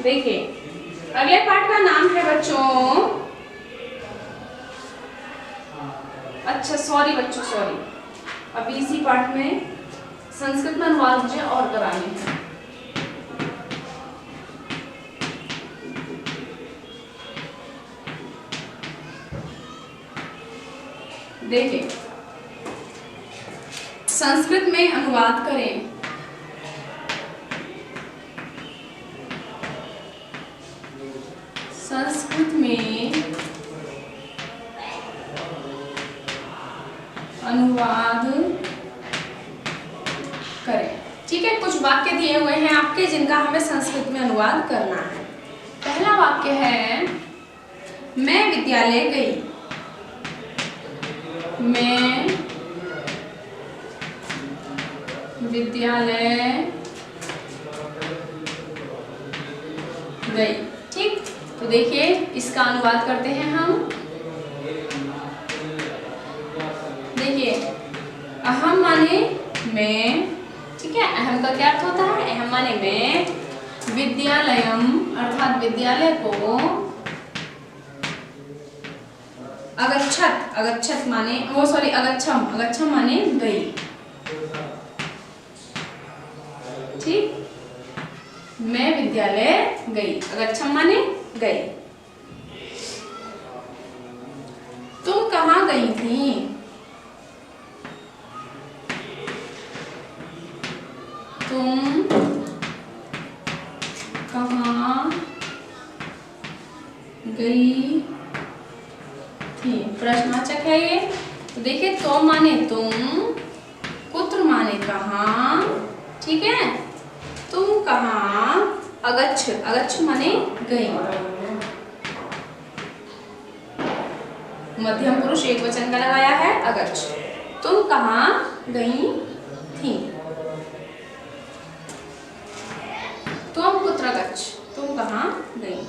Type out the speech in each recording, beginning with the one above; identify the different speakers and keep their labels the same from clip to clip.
Speaker 1: देखिए अगले पाठ का नाम है बच्चों, अच्छा सॉरी बच्चों सॉरी, अभी इसी पाठ में संस्कृत में अनुवाद मुझे और कराने हैं। देखिए संस्कृत में अनुवाद करें। संस्कृत में अनुवाद करें। ठीक है, कुछ वाक्य दिए हुए हैं आपके जिनका हमें संस्कृत में अनुवाद करना है। पहला वाक्य है मैं विद्यालय गई। मैं विद्यालय गई। ठीक, तो देखिए इसका अनुवाद करते हैं हम। देखिए अहम माने मैं, ठीक है, अहम का क्या अर्थ होता है? अहम माने मैं, विद्यालयम अर्थात विद्यालय को, अगच्छत, अगच्छत माने वो सॉरी अगच्छम, अगच्छम माने गई। ठीक, मैं विद्यालय गई, अगच्छम माने गई। तुम कहाँ गई थी? तुम कहाँ गई थी? प्रश्नवाचक है ये। तो देखिए तो माने तुम, कुत्र माने कहाँ, ठीक है, तुम कहाँ, अगच्छ, अगच्छ माने गई, मध्यम पुरुष एक वचन का लगाया है अगच्छ। तुम कहाँ गई थी? तुम कुत्र गच्छ, तुम कहाँ गई।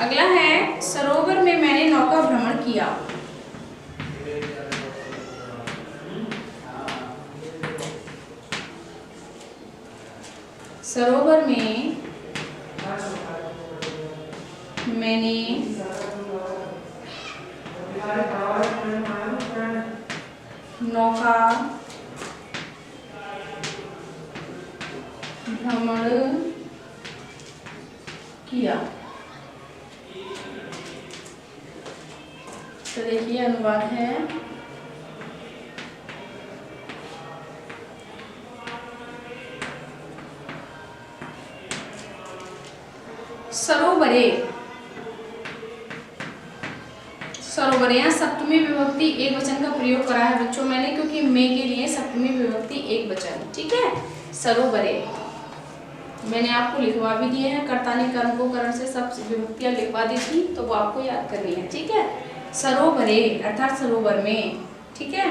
Speaker 1: अगला है सरोवर में मैंने नौका भ्रमण किया। सरोवर में मैंने नौका भ्रमण किया। तो देखिए अनुवाद है सरोवरे, सरोवरे, यहाँ सप्तमी विभक्ति एक वचन का प्रयोग करा है बच्चों मैंने, क्योंकि मैं के लिए सप्तमी विभक्ति एक वचन, ठीक है। सरोवरे मैंने आपको लिखवा भी दिए हैं, कर्तानी कर्म को करण से सब विभक्तियां लिखवा दी थी, तो वो आपको याद करनी है, ठीक है। सरोवरे अर्थात सरोवर में, ठीक है।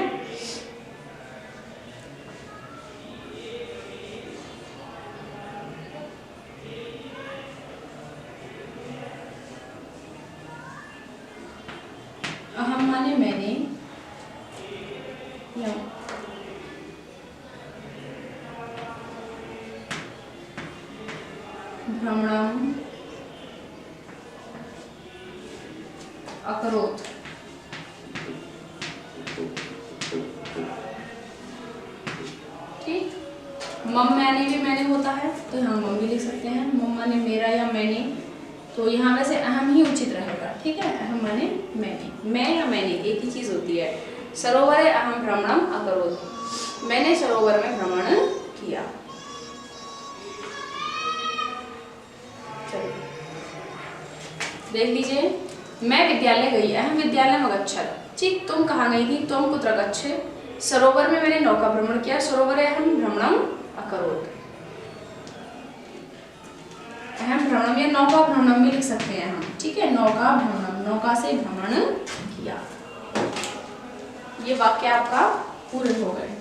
Speaker 1: अहम माने मैंने, भ्रमणम अकरोत्, ठीक। मम मैंने भी मैंने होता है, तो यहाँ मम भी लिख सकते हैं, मम माने मेरा या मैंने, तो यहाँ वैसे अहम ही उचित रहेगा, ठीक है। अहम माने मैंने, मैं या मैंने एक ही चीज होती है। सरोवरे अहम भ्रमणम अकरोत्, मैंने सरोवर में भ्रमण किया। देख लीजिए, मैं विद्यालय गई, अहम विद्यालयम अगच्छत्, ठीक। तुम कहाँ गई थी? तुम कुत्र गच्छे, सरोवर में मैंने नौका भ्रमण किया, सरोवरे अहम भ्रमणम अकरोत्। अहम भ्रमणम या नौका भ्रमणम भी लिख सकते हैं हम, ठीक है। नौका भ्रमणम, नौका से भ्रमण किया। ये वाक्य आपका पूरे हो गए।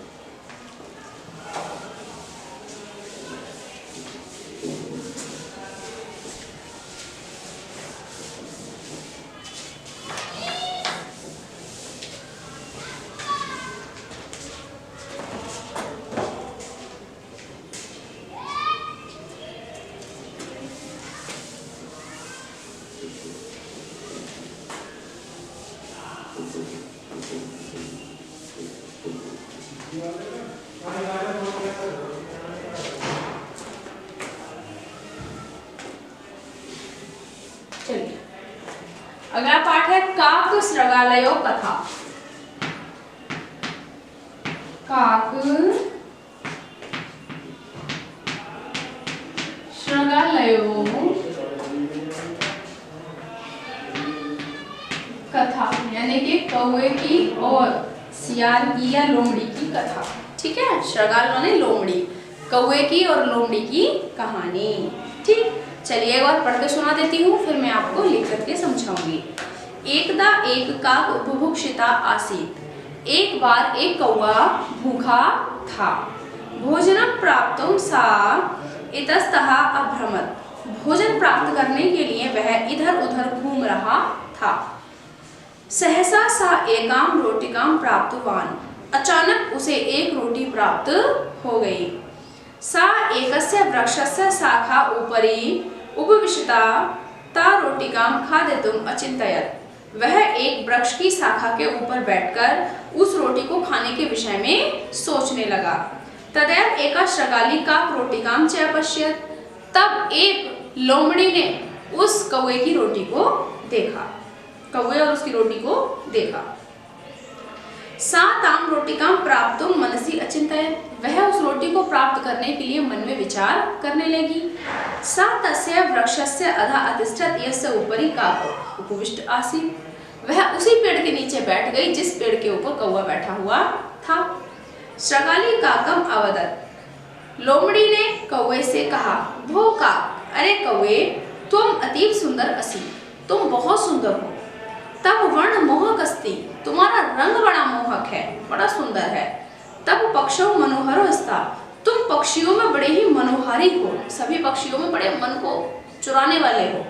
Speaker 1: चलिए अगला पाठ है काक श्रगालयो कथा। काक श्रगालयो कथा, यानी कि कौवे की और सियार की या लोमड़ी की कथा। ठीक है, श्रगाल माने लोमड़ी, कौवे की और लोमड़ी की कहानी। ठीक, चलिए एक बार पढ़ के सुना देती हूँ, फिर मैं आपको लिख करके समझाऊंगी। एकदा एक काक बुभुक्षिता आसीत। एक बार एक कौवा भूखा था। भोजनम प्राप्तुम सा इतस्तः अभ्रमत। भोजन प्राप्त करने के लिए वह इधर उधर घूम रहा था। सहसा सा एकाम रोटिकाम प्राप्तवान। अचानक उसे एक रोटी प्राप्त हो गई। सा एकस्य वृक्षस्य शाखा उपरि उपविष्टा ता रोटिकाम खादितुम अचिंतयत। वह एक वृक्ष की शाखा के ऊपर बैठकर उस रोटी को खाने के विषय में सोचने लगा। तदैव एका श्रगाली काक रोटिकाम च अपश्यत। तब एक लोमड़ी ने उस कौवे की रोटी को देखा, कौवे और उसकी रोटी को देखा। सा ताम रोटिकाम प्राप्तुम मनसि अचिंतयत। वह उस रोटी को प्राप्त करने के लिए मन में विचार करने लगी। सा तस्य वृक्षस्य अधः अतिष्ठत यस्य उपरि काक उपविष्ट आसीत्। वह उसी पेड़ के नीचे बैठ गई जिस पेड़ के ऊपर कौवा बैठा हुआ था। श्रगाली काकम अवदत। लोमड़ी ने कौवे से कहा, भो काक, अरे कौवे, तुम अतीब सुंदर असी, तुम बहुत सुंदर हो। तब वर्ण मोहक अस्ति, तुम्हारा रंग बड़ा मोहक है, बड़ा सुंदर है। तब पक्षो मनोहरो अस्ता, तुम पक्षियों में बड़े ही मनोहारी हो, सभी पक्षियों में बड़े मन को चुराने वाले हो।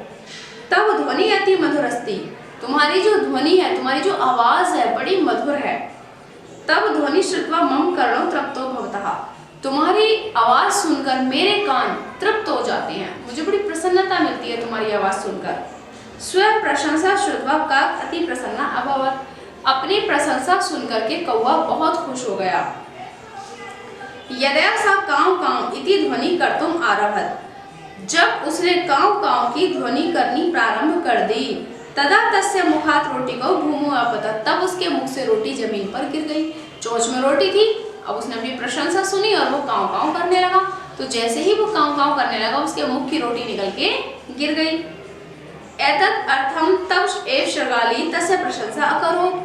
Speaker 1: तब ध्वनि अति मधुर अस्ति, तुम्हारी जो ध्वनि है, तुम्हारी जो आवाज है, बड़ी मधुर है। तब ध्वनि श्रुत्वा मम कर्णो तृप्तो भवतः, तुम्हारी आवाज सुनकर मेरे कान तृप्त हो जाते हैं, मुझे बड़ी प्रसन्नता मिलती है तुम्हारी आवाज सुनकर। स्वयं प्रशंसा श्रुत्वा काक अति प्रसन्ना अभवत। अपनी प्रशंसा सुनकर के कौवा बहुत खुश हो गया। यदा सा काव काव इति ध्वनि कर्तुम आरभत। जब उसने काव काव की ध्वनि करनी प्रारंभ कर दी, तदा तस्य मुखात रोटिको भूमो अपतत। तब उसके मुख से रोटी जमीन पर गिर गई। चोंच में रोटी थी, अब उसने अपनी प्रशंसा सुनी और वो काव काव करने लगा। तो जैसे ही वो काव काव करने लगा, उसके मुख की रोटी निकल के गिर गई। एतत् अर्थम तव एव श्रगाली तस्य प्रशंसा अकरोत्।